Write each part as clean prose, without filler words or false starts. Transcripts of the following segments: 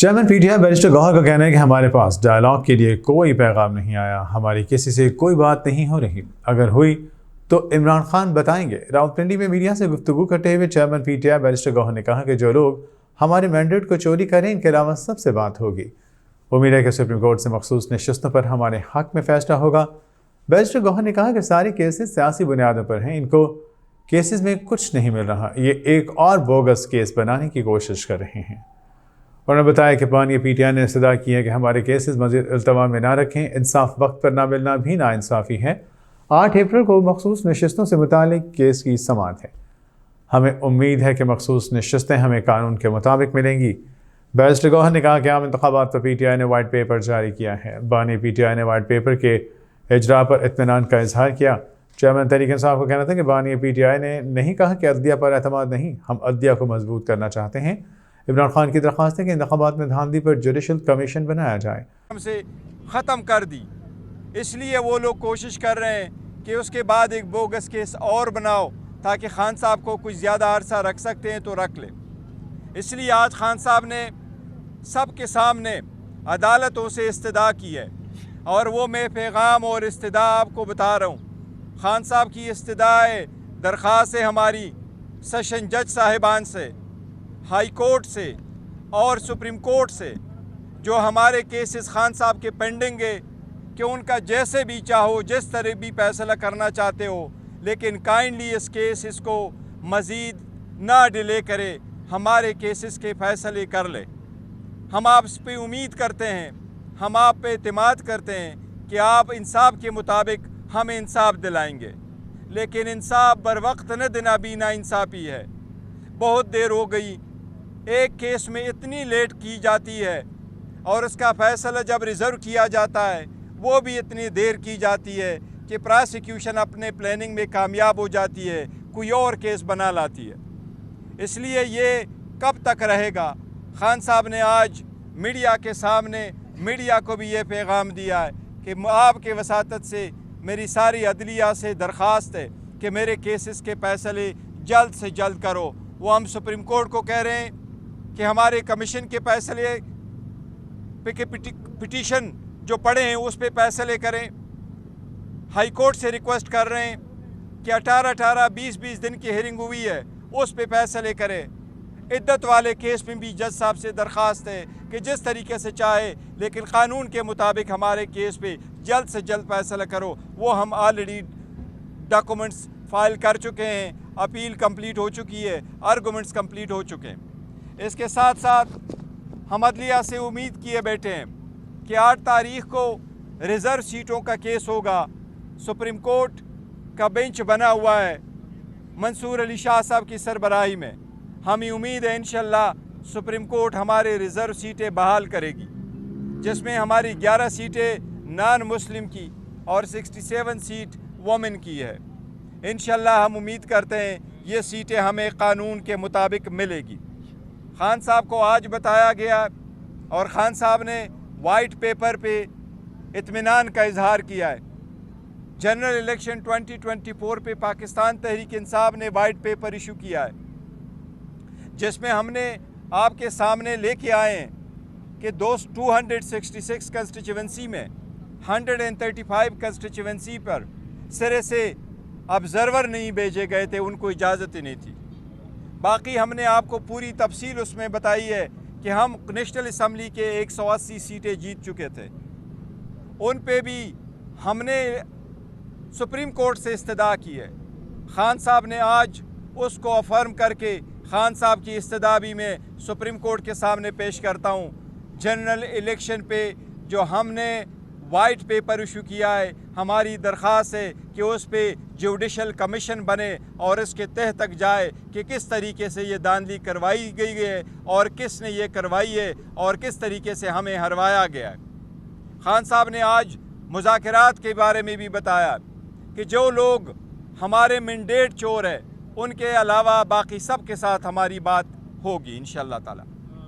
Chairman P T I barrister Gohar کا کہنا ہے کہ ہمارے پاس ڈائلاگ کے لیے کوئی پیغام نہیں آیا، ہماری کسی سے کوئی بات نہیں ہو رہی، اگر ہوئی تو عمران خان بتائیں گے۔ راولپنڈی میں میڈیا سے گفتگو کرتے ہوئے chairman P T I barrister Gohar نے کہا کہ جو لوگ ہمارے مینڈیٹ کو چوری کریں ان کے علاوہ سب سے بات ہوگی۔ امید ہے کہ سپریم کورٹ سے مخصوص نشستوں پر ہمارے حق میں فیصلہ ہوگا۔ بیرسٹر گوہر نے کہا کہ سارے کیسز سیاسی بنیادوں پر ہیں، ان کو کیسز میں کچھ نہیں مل رہا، یہ ایک اور بوگس کیس بنانے کی کوشش کر رہے ہیں۔ انہوں نے بتایا کہ بانی پی ٹی آئی نے استدعا کی ہے کہ ہمارے کیسز مزید التوا میں نہ رکھیں، انصاف وقت پر نہ ملنا بھی ناانصافی ہے۔ 8 اپریل کو مخصوص نشستوں سے متعلق کیس کی سماعت ہے، ہمیں امید ہے کہ مخصوص نشستیں ہمیں قانون کے مطابق ملیں گی۔ بیرسٹر گوہر نے کہا کہ عام انتخابات پر پی ٹی آئی نے وائٹ پیپر جاری کیا ہے، بانی پی ٹی آئی نے وائٹ پیپر کے اجراء پر اطمینان کا اظہار کیا۔ چیئرمین تحریک انصاف کو کہنا تھا کہ بانی پی ٹی آئی نے نہیں کہا کہ عدلیہ پر اعتماد نہیں، ہم عدلیہ کو مضبوط کرنا چاہتے ہیں۔ عمران خان کی درخواست ہے کہ انتخابات میں دھاندلی پر جوڈیشل کمیشن بنایا جائے۔ ہم سے ختم کر دی، اس لیے وہ لوگ کوشش کر رہے ہیں کہ اس کے بعد ایک بوگس کیس اور بناؤ تاکہ خان صاحب کو کچھ زیادہ عرصہ رکھ سکتے ہیں تو رکھ لیں۔ اس لیے آج خان صاحب نے سب کے سامنے عدالتوں سے استدعا کی ہے، اور وہ میں پیغام اور استدعا آپ کو بتا رہا ہوں۔ خان صاحب کی استدعا درخواست ہے ہماری سیشن جج صاحبان سے، ہائی کورٹ سے اور سپریم کورٹ سے، جو ہمارے کیسز خان صاحب کے پینڈنگ ہے، کہ ان کا جیسے بھی چاہو جس طرح بھی فیصلہ کرنا چاہتے ہو، لیکن کائنڈلی اس کو مزید نہ ڈیلے کرے، ہمارے کیسز کے فیصلے کر لے۔ ہم آپ پہ امید کرتے ہیں، ہم آپ پہ اعتماد کرتے ہیں کہ آپ انصاف کے مطابق ہمیں انصاف دلائیں گے، لیکن انصاف بر وقت نہ دینا بھی ناانصافی ہے۔ بہت دیر ہو گئی، ایک کیس میں اتنی لیٹ کی جاتی ہے، اور اس کا فیصلہ جب ریزرو کیا جاتا ہے وہ بھی اتنی دیر کی جاتی ہے کہ پراسیکیوشن اپنے پلاننگ میں کامیاب ہو جاتی ہے، کوئی اور کیس بنا لاتی ہے۔ اس لیے یہ کب تک رہے گا؟ خان صاحب نے آج میڈیا کے سامنے میڈیا کو بھی یہ پیغام دیا ہے کہ آپ کے وساطت سے میری ساری عدلیہ سے درخواست ہے کہ میرے کیسز کے فیصلے جلد سے جلد کرو۔ وہ ہم سپریم کورٹ کو کہہ رہے ہیں کہ ہمارے کمیشن کے فیصلے پٹیشن جو پڑے ہیں اس پہ فیصلے کریں۔ ہائی کورٹ سے ریکویسٹ کر رہے ہیں کہ 18 20 دن کی ہیئرنگ ہوئی ہے، اس پہ فیصلے کریں۔ عدت والے کیس میں بھی جج صاحب سے درخواست ہے کہ جس طریقے سے چاہے لیکن قانون کے مطابق ہمارے کیس پہ جلد سے جلد فیصلہ کرو۔ وہ ہم آلریڈی ڈاکومنٹس فائل کر چکے ہیں، اپیل کمپلیٹ ہو چکی ہے، آرگومنٹس کمپلیٹ ہو چکے ہیں۔ اس کے ساتھ ساتھ ہم عدلیہ سے امید کیے بیٹھے ہیں کہ 8 تاریخ کو ریزرو سیٹوں کا کیس ہوگا۔ سپریم کورٹ کا بینچ بنا ہوا ہے منصور علی شاہ صاحب کی سربراہی میں۔ ہمیں امید ہے انشاءاللہ سپریم کورٹ ہمارے ریزرو سیٹیں بحال کرے گی، جس میں ہماری 11 سیٹیں نان مسلم کی اور 67 سیٹ وومن کی ہے۔ انشاءاللہ ہم امید کرتے ہیں یہ سیٹیں ہمیں قانون کے مطابق ملے گی۔ خان صاحب کو آج بتایا گیا اور خان صاحب نے وائٹ پیپر پہ اطمینان کا اظہار کیا ہے۔ جنرل الیکشن 2024 پہ پاکستان تحریک انصاف نے وائٹ پیپر ایشو کیا ہے، جس میں ہم نے آپ کے سامنے لے کے آئے ہیں کہ 266 کنسٹیچوئنسی میں 135 کنسٹیچوئنسی پر سرے سے آبزرور نہیں بھیجے گئے تھے، ان کو اجازت ہی نہیں تھی۔ باقی ہم نے آپ کو پوری تفصیل اس میں بتائی ہے کہ ہم نیشنل اسمبلی کے 180 سیٹیں جیت چکے تھے، ان پہ بھی ہم نے سپریم کورٹ سے استدعا کی ہے۔ خان صاحب نے آج اس کو افرم کر کے خان صاحب کی استدعا بھی میں سپریم کورٹ کے سامنے پیش کرتا ہوں۔ جنرل الیکشن پہ جو ہم نے وائٹ پیپر ایشو کیا ہے، ہماری درخواست ہے کہ اس پہ جوڈیشل کمیشن بنے اور اس کے تہ تک جائے کہ کس طریقے سے یہ دھاندلی کروائی گئی ہے اور کس نے یہ کروائی ہے اور کس طریقے سے ہمیں ہروایا گیا ہے۔ خان صاحب نے آج مذاکرات کے بارے میں بھی بتایا کہ جو لوگ ہمارے مینڈیٹ چور ہیں ان کے علاوہ باقی سب کے ساتھ ہماری بات ہوگی انشاءاللہ تعالی۔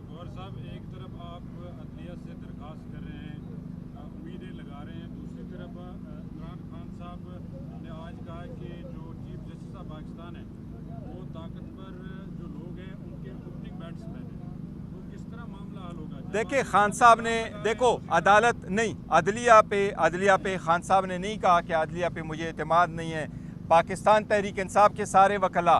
گوہر صاحب، ایک طرف آپ عدلیہ سے درخواست کر رہے ہیں، امیدیں لگا رہے ہیں، دوسری طرف عمران خان صاحب نے آج کہا کہ جو چیف جسٹس آف پاکستان ہیں وہ طاقتور جو لوگ ہیں ان کے اوپننگ بیٹسمین ہیں، تو کس طرح معاملہ حل ہوگا؟ देखिए खान साहब ने, देखो अदालत नहीं, अदलिया पे खान साहब ने नहीं कहा कि अदलिया पे मुझे एतमाद नहीं है। पाकिस्तान तहरीक इंसाफ के सारे वकला,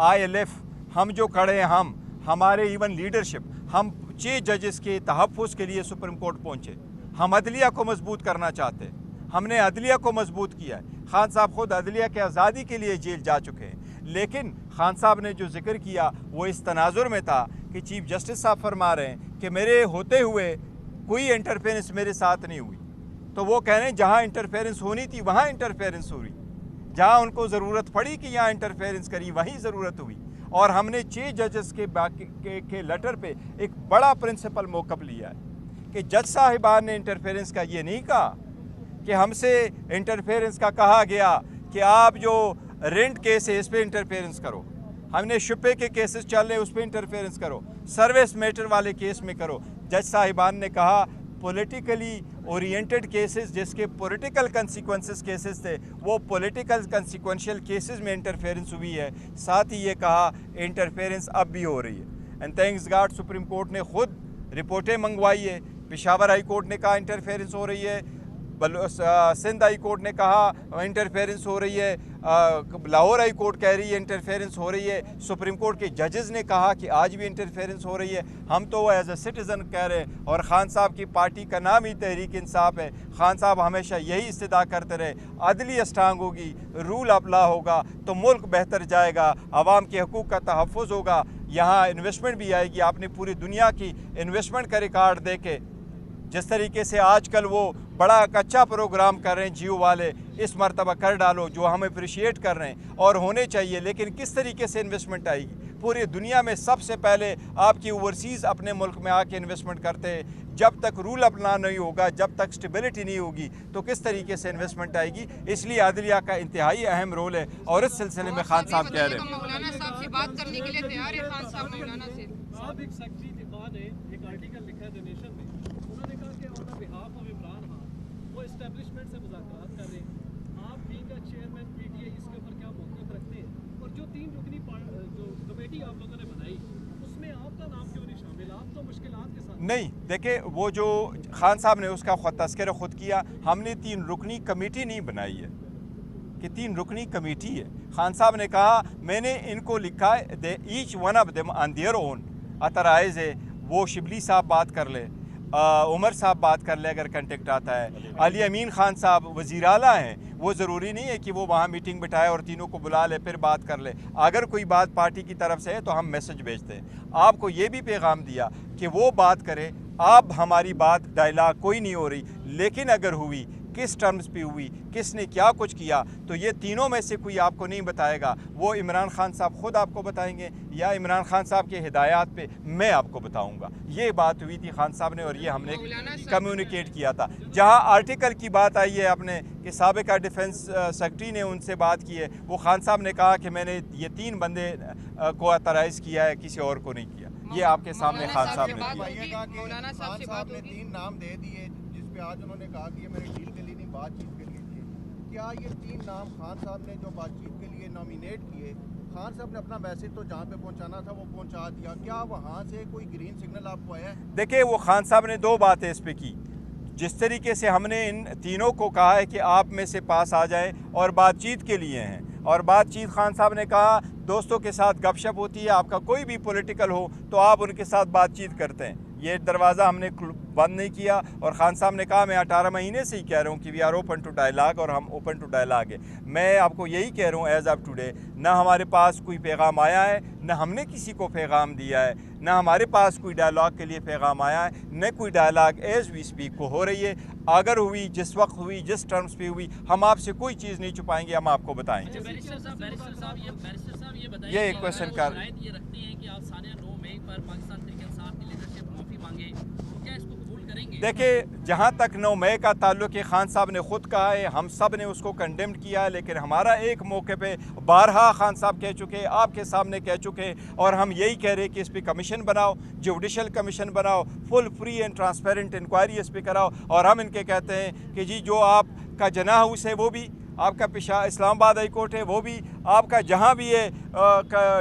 ILF, हम जो खड़े हैं, हमारे इवन लीडरशिप, हम 6 जजेस के तहफ़्फ़ुज़ के लिए सुप्रीम कोर्ट पहुँचे। हम अदलिया को मजबूत करना चाहते हैं, हमने अदलिया को मजबूत किया है। खान साहब खुद अदलिया के आज़ादी के लिए जेल जा चुके हैं, लेकिन खान साहब ने जो जिक्र किया वो इस तनाजुर में था कि चीफ जस्टिस साहब फरमा रहे हैं कि मेरे होते हुए कोई इंटरफेरेंस मेरे साथ नहीं हुई। तो वो कह रहे हैं जहाँ इंटरफेरेंस होनी थी वहाँ इंटरफेरेंस हुई, जहाँ उनको ज़रूरत पड़ी कि यहाँ इंटरफेरेंस करी वहीं ज़रूरत हुई। और हमने 6 जजेस के लेटर पे एक बड़ा प्रिंसिपल मौक़िफ़ लिया है कि जज साहिबान ने इंटरफेरेंस का ये नहीं कहा कि हमसे इंटरफेरेंस का कहा गया कि आप जो रेंट केस है इस पे इंटरफेरेंस करो, हमने शुपे के केसेस चल रहे उस पे इंटरफेरेंस करो, सर्विस मैटर वाले केस में करो। जज साहिबान ने कहा पॉलिटिकली ओरिएंटेड केसेस जिसके पॉलिटिकल कंसिक्वेंसेस केसेस थे वो पॉलिटिकल कंसिक्वेंशियल केसेस में इंटरफेरेंस हुई है। साथ ही ये कहा इंटरफेरेंस अब भी हो रही है। And thanks God supreme court ने खुद रिपोर्टें मंगवाई है। पेशावर हाई कोर्ट ने कहा इंटरफेरेंस हो रही है, सिंध हाई कोर्ट ने कहा इंटरफेरेंस हो रही है, लाहौर हाई कोर्ट कह रही है इंटरफेरेंस हो रही है, सुप्रीम कोर्ट के जजेस ने कहा कि आज भी इंटरफेरेंस हो रही है। हम तो एज ए सिटीज़न कह रहे हैं, और ख़ान साहब की पार्टी का नाम ही तहरीक इंसाफ है। ख़ान साहब हमेशा यही इस्तदा करते रहे, अदली स्ट्रांग होगी, रूल ऑफ लॉ होगा तो मुल्क बेहतर जाएगा, आवाम के हकूक़ का तहफ़्फ़ुज़ होगा, यहाँ इन्वेस्टमेंट भी आएगी। आपने पूरी दुनिया की इन्वेस्टमेंट का रिकॉर्ड देखे, जिस तरीके से आजकल वो बड़ा अच्छा प्रोग्राम कर रहे हैं जियो वाले, इस मरतबा कर डालो, जो हम अप्रिशिएट कर रहे हैं और होने चाहिए। लेकिन किस तरीके से इन्वेस्टमेंट आएगी? पूरी दुनिया में सबसे पहले आपकी ओवरसीज़ अपने मुल्क में आके इन्वेस्टमेंट करते हैं। जब तक रूल ऑफ लॉ नहीं होगा, जब तक स्टेबिलिटी नहीं होगी, तो किस तरीके से इन्वेस्टमेंट आएगी? इसलिए अदलिया का इंतहाई अहम रोल है। और इस सिलसिले में खान साहब कह रहे हैं मौलाना साहब से बात करने के लिए तैयार है खान साहब मौलाना से। साहब एक सेक्रेटरी दिफा ने एक आर्टिकल लिखा है द नेशन में, उन्होंने कहा कि on behalf of Imran Khan वो एस्टेब्लिशमेंट से मुज़ाकरात कर रहे हैं। आप बीइंग अ चेयरमैन पीटीआई इसके ऊपर क्या मौक़िफ़ रखते हैं? और जो 3 रुकनी जो कमेटी आप लोगों ने बनाई उसमें आपका नाम क्यों नहीं शामिल? आप तो मुश्किलात के साथ नहीं। देखिए वो जो खान साहब ने उसका तस्करा खुद किया, हमने 3 रुकनी कमेटी नहीं बनाई है कि 3 रुकनी कमेटी है। खान साहब ने कहा मैंने इनको लिखा है they each one of them on their own authorise है। वो शिबली साहब बात कर ले, उमर साहब बात कर ले अगर कंटेक्ट आता है, अली अमीन खान साहब वज़ीर आला हैं, वो ज़रूरी नहीं है कि वो वहाँ मीटिंग बिठाए और तीनों को बुला ले फिर बात कर ले। अगर कोई बात पार्टी की तरफ से है तो हम मैसेज भेजते हैं। आपको ये भी पैगाम दिया कि वो बात करे, अब हमारी बात डायलॉग कोई नहीं हो रही, लेकिन अगर हुई किस टर्म्स पे हुई, किसने क्या कुछ किया, तो ये तीनों में से कोई आपको नहीं बताएगा। वो इमरान खान साहब खुद आपको बताएंगे या इमरान खान साहब के हिदायत पे मैं आपको बताऊंगा। ये बात हुई थी खान साहब ने और ये हमने कम्युनिकेट किया था। जहां आर्टिकल की बात आई है अपने कि साबिका डिफेंस सेक्रेटरी ने उनसे बात की है, वो खान साहब ने कहा कि मैंने ये 3 बंदे को अतराइज किया है, किसी और को नहीं किया। ये आपके सामने खान साहब ने किया। मौलाना साहब से बात ने 3 नाम दे दिए जिस पे आज उन्होंने कहा कि ये मेरे डील के लिए नहीं बातचीत के लिए थे। क्या ये 3 नाम खान साहब ने जो बातचीत के लिए नॉमिनेट किए, खान साहब ने अपना मैसेज तो जहाँ पे पहुँचाना था वो पहुँचा दिया, क्या वहाँ से कोई ग्रीन सिग्नल आपको आया है? देखिए वो खान साहब ने 2 बातें इस पे की। जिस तरीके से हमने इन तीनों को कहा है कि आप में से पास आ जाएं और बातचीत के लिए हैं, और बातचीत खान साहब ने कहा दोस्तों के साथ गपशप होती है, आपका कोई भी पॉलिटिकल हो तो आप उनके साथ बातचीत करते हैं। ये दरवाज़ा हमने बंद नहीं किया। और ख़ान साहब ने कहा मैं 18 महीने से ही कह रहा हूँ कि we are open to dialogue, और हम ओपन टू डायलॉग है। मैं आपको यही कह रहा हूँ एज़ ऑफ टुडे, ना हमारे पास कोई पैगाम आया है, ना हमने किसी को पैगाम दिया है, ना हमारे पास कोई डायलॉग के लिए पैगाम आया है, न कोई डायलॉग एज़ वी स्पीक को हो रही है। अगर हुई, जिस वक्त हुई, जिस टर्म्स पे हुई, हम आपसे कोई चीज़ नहीं छुपाएंगे, हम आपको बताएंगे। बैरिस्टर साहब ये बताइए, ये एक क्वेश्चन कर ये रखते हैं कि आप सानिया 9 मई पर पाकिस्तान तहरीक इंसाफ की लीडरशिप माफ़ी मांगे, तो क्या इसको कबूल करेंगे? देखिए जहाँ तक 9 मई का ताल्लुक है, खान साहब ने खुद कहा है, हम सब ने उसको कंडेम किया है, लेकिन हमारा एक मौके पे बारहा खान साहब कह चुके, आपके सामने कह चुके, और हम यही कह रहे हैं कि इस पर कमीशन बनाओ, जुडिशल कमीशन बनाओ, full free and transparent inquiry इस पर कराओ। और हम इनके कहते हैं कि जी जो आपका जना हाउस है वो भी, आपका पेशा इस्लामाबाद हाई कोर्ट है वो भी, आपका जहाँ भी है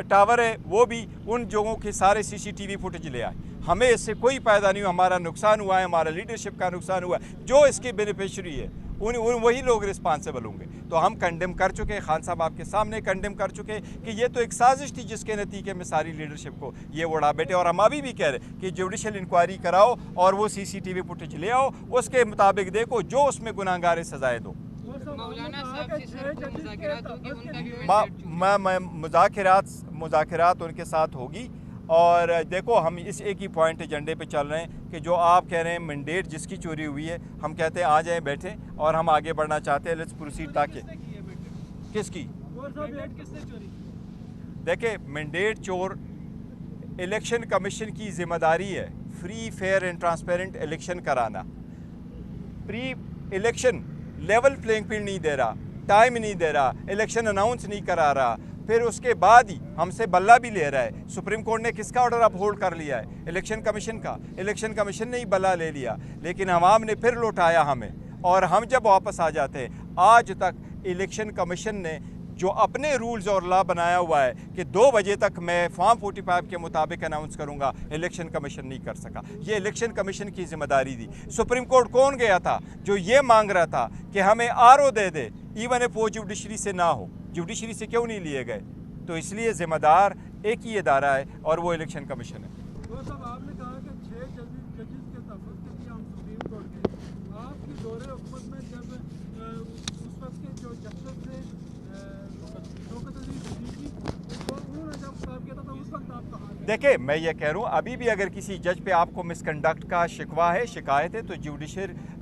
टावर है वो भी, उन जगहों के सारे CCTV फुटेज ले आए। हमें इससे कोई फ़ायदा नहीं हुआ, हमारा नुकसान हुआ है, हमारा लीडरशिप का नुकसान हुआ है। जो इसके बेनिफिशरी है उन वही लोग रिस्पांसिबल होंगे। तो हम कंडेम कर चुके, खान साहब आपके सामने कंडेम कर चुके कि ये तो एक साजिश थी जिसके नतीजे में सारी लीडरशिप को ये उड़ा बैठे। और हम अभी भी कह रहे कि जुडिशल इंक्वायरी कराओ और वो CCTV फुटेज ले आओ, उसके मुताबिक देखो, जो उसमें गुनाहगार सजाएं दो। मौलाना साहब से सर को मुज़ाकरात होगी, उनका भी मुज़ाकरात उनके साथ होगी। और देखो, हम इस एक ही पॉइंट एजेंडे पे चल रहे हैं कि जो आप कह रहे हैं मैंडेट जिसकी चोरी हुई है, हम कहते हैं आ जाएं, बैठें, और हम आगे बढ़ना चाहते हैं। Let's proceed. ताकि किसकी किसने चोरी? देखिए, मैंडेट चोर इलेक्शन कमीशन की जिम्मेदारी है free fair and transparent election कराना। Pre election level playing field नहीं दे रहा, टाइम नहीं दे रहा, इलेक्शन अनाउंस नहीं करा रहा, फिर उसके बाद ही हमसे बल्ला भी ले रहा है। सुप्रीम कोर्ट ने किसका ऑर्डर अपहोल्ड कर लिया है? इलेक्शन कमीशन का। इलेक्शन कमीशन ने ही बल्ला ले लिया, लेकिन अवाम ने फिर लौटाया हमें। और हम जब वापस आ जाते हैं, आज तक इलेक्शन कमीशन ने जो अपने रूल्स और लॉ बनाया हुआ है कि 2 बजे तक मैं फॉर्म 45 के मुताबिक अनाउंस करूंगा, इलेक्शन कमीशन नहीं कर सका। ये इलेक्शन कमीशन की जिम्मेदारी थी। सुप्रीम कोर्ट कौन गया था जो ये मांग रहा था कि हमें RO they they, even if वो जुडिशरी से ना हो? जुडिशरी से क्यों नहीं लिए गए? तो इसलिए ज़िम्मेदार एक ही इदारा है और वो इलेक्शन कमीशन है। तो साहब, आपने कहा कि 6 जजेस के तफरीक के लिए हम सुप्रीम कोर्ट के आपकी दौरे हुकूमत में जब उस वक्त के जो जस्टिस थे शौकत अली सिद्दीकी, उन्होंने जब काम किया था तो उस वक्त आप कहाँ थे? देखिए, मैं ये कह रहा हूँ, अभी भी अगर किसी जज पे आपको मिसकंडक्ट का शिकवा है, शिकायत है, तो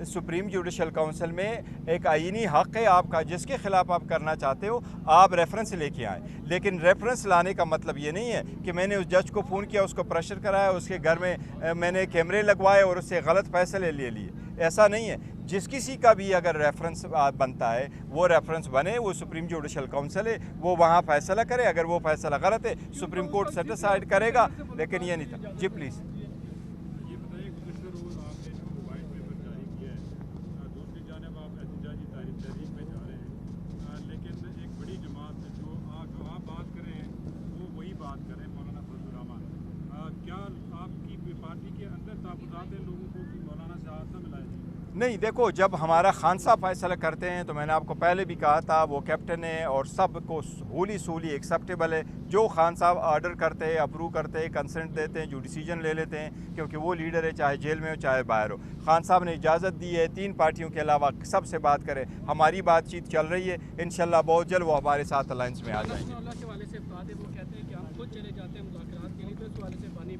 सुप्रीम जुडिशल काउंसिल में एक आईनी हक़ है आपका, जिसके ख़िलाफ़ आप करना चाहते हो आप रेफरेंस लेके आएँ। लेकिन रेफरेंस लाने का मतलब ये नहीं है कि मैंने उस जज को फ़ोन किया, उसको प्रेशर कराया, उसके घर में मैंने कैमरे लगवाए और उससे गलत फ़ैसले ले लिए। ऐसा नहीं है। जिस किसी का भी अगर रेफरेंस बनता है, वो रेफरेंस बने, वो सुप्रीम जुडिशल काउंसिल है, वो वहाँ फ़ैसला करे। अगर वो फ़ैसला गलत है, सुप्रीम कोर्ट सेटिस्फाइड करेगा, लेकिन ये नहीं था। जी प्लीज़। ये बताइए, गुज़श्ता रोज़ आपने जो वाइट पेपर जारी किया है, दूसरी जानिब आप एहतजाजी तहरीक में जा रहे हैं, लेकिन एक बड़ी जमात जो आप बात कर रहे हैं वो वही बात कर रहे हैं, मौलाना फजलुर रहमान। क्या आपकी पार्टी के अंदर ताक़ुज़ात हैं लोगों को कि मौलाना से हाथ न मिलाए? नहीं, देखो, जब हमारा खान साहब फैसला करते हैं तो मैंने आपको पहले भी कहा था, वो कैप्टन है और सब को होली सूली एक्सेप्टेबल है। जो खान साहब आर्डर करते हैं, अप्रूव करते हैं, कंसेंट देते हैं, जो डिसीजन ले लेते हैं, क्योंकि वो लीडर है, चाहे जेल में हो चाहे बाहर हो। खान साहब ने इजाज़त दी है 3 पार्टियों के अलावा सबसे बात करें। हमारी बातचीत चल रही है, इंशाल्लाह बहुत जल्द वो हमारे साथ अलायंस में आ जाएंगे।